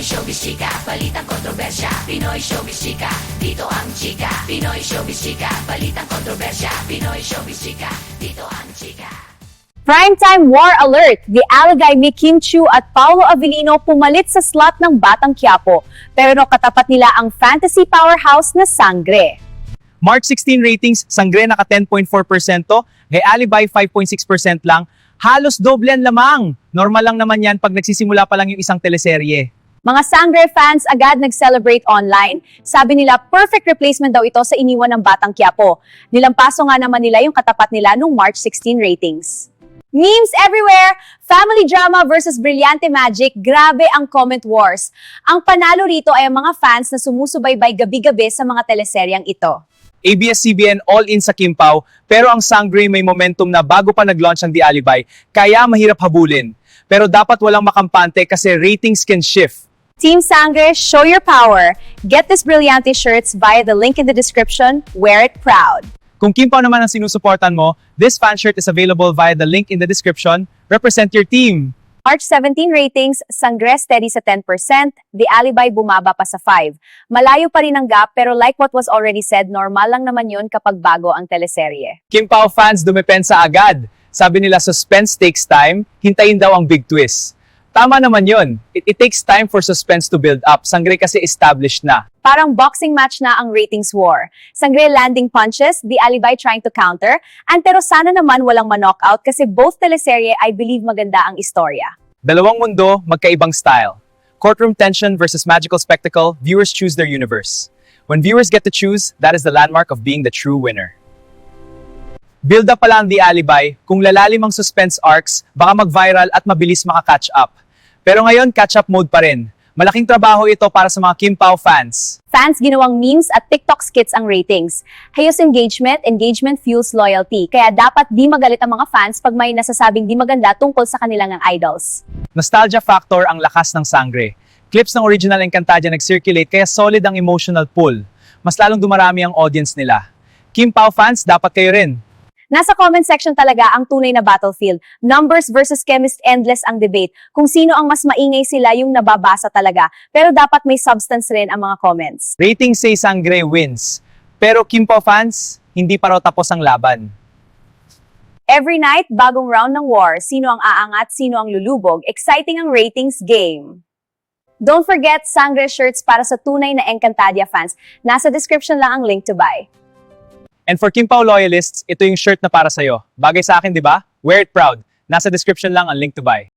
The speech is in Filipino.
Showbiz Chika, balitang kontrobersya. Pinoy Showbiz Chika, dito ang chika. Pinoy Showbiz Chika, balitang kontrobersya. Pinoy Showbiz Chika, dito ang chika. Primetime War Alert! The Alagay Kim Chiu at Paolo Avellino pumalit sa slot ng Batang Quiapo. Pero katapat nila ang fantasy powerhouse na Sangre. March 16 ratings, Sangre naka 10.4%, Gay Alibay 5.6% lang. Halos doble ang lamang. Normal lang naman yan pag nagsisimula pa lang yung isang teleserye. Mga Sangre fans agad nag-celebrate online. Sabi nila perfect replacement daw ito sa iniwan ng Batang Quiapo. Nilampaso nga naman nila yung katapat nila nung March 16 ratings. Memes everywhere! Family drama versus Brillante Magic, grabe ang comment wars. Ang panalo rito ay ang mga fans na sumusubaybay gabi-gabi sa mga teleseryang ito. ABS-CBN all-in sa Kim Pao, pero ang Sangre may momentum na bago pa nag-launch ang The Alibay, kaya mahirap habulin. Pero dapat walang makampante kasi ratings can shift. Team Sangre, show your power. Get this Brillante shirts via the link in the description. Wear it proud. Kung Kim Pao naman ang sinusuportan mo, this fan shirt is available via the link in the description. Represent your team! March 17 ratings, Sangre steady sa 10%, The Alibay bumaba pa sa 5%. Malayo pa rin ang gap pero like what was already said, normal lang naman yun kapag bago ang teleserye. Kim Pao fans dumepensa agad. Sabi nila suspense takes time, hintayin daw ang big twist. Tama naman yun. It takes time for suspense to build up. Sangre kasi established na. Parang boxing match na ang ratings war. Sangre landing punches, The Alibay trying to counter, pero sana naman walang ma-knockout kasi both teleserye I believe maganda ang istorya. Dalawang mundo, magkaibang style. Courtroom tension versus magical spectacle, viewers choose their universe. When viewers get to choose, that is the landmark of being the true winner. Build up pala ang The Alibay, kung lalalim ang suspense arcs, baka mag-viral at mabilis maka-catch up. Pero ngayon, catch-up mode pa rin. Malaking trabaho ito para sa mga Kim Pao fans. Fans ginawang memes at TikTok skits ang ratings. Hayos engagement fuels loyalty. Kaya dapat di magalit ang mga fans pag may nasasabing di maganda tungkol sa kanilang idols. Nostalgia factor ang lakas ng Sangre. Clips ng original Encantadia nag-circulate kaya solid ang emotional pull. Mas lalong dumarami ang audience nila. Kim Pao fans, dapat kayo rin. Nasa comment section talaga ang tunay na battlefield. Numbers versus chemist, endless ang debate. Kung sino ang mas maingay sila yung nababasa talaga. Pero dapat may substance rin ang mga comments. Ratings say Sangre wins. Pero Kim Pao fans, hindi pa raw tapos ang laban. Every night, bagong round ng war. Sino ang aangat, sino ang lulubog. Exciting ang ratings game. Don't forget Sangre shirts para sa tunay na Encantadia fans. Nasa description lang ang link to buy. And for Kim Pao loyalists, ito yung shirt na para sa'yo. Bagay sa akin, di ba? Wear it proud. Nasa description lang ang link to buy.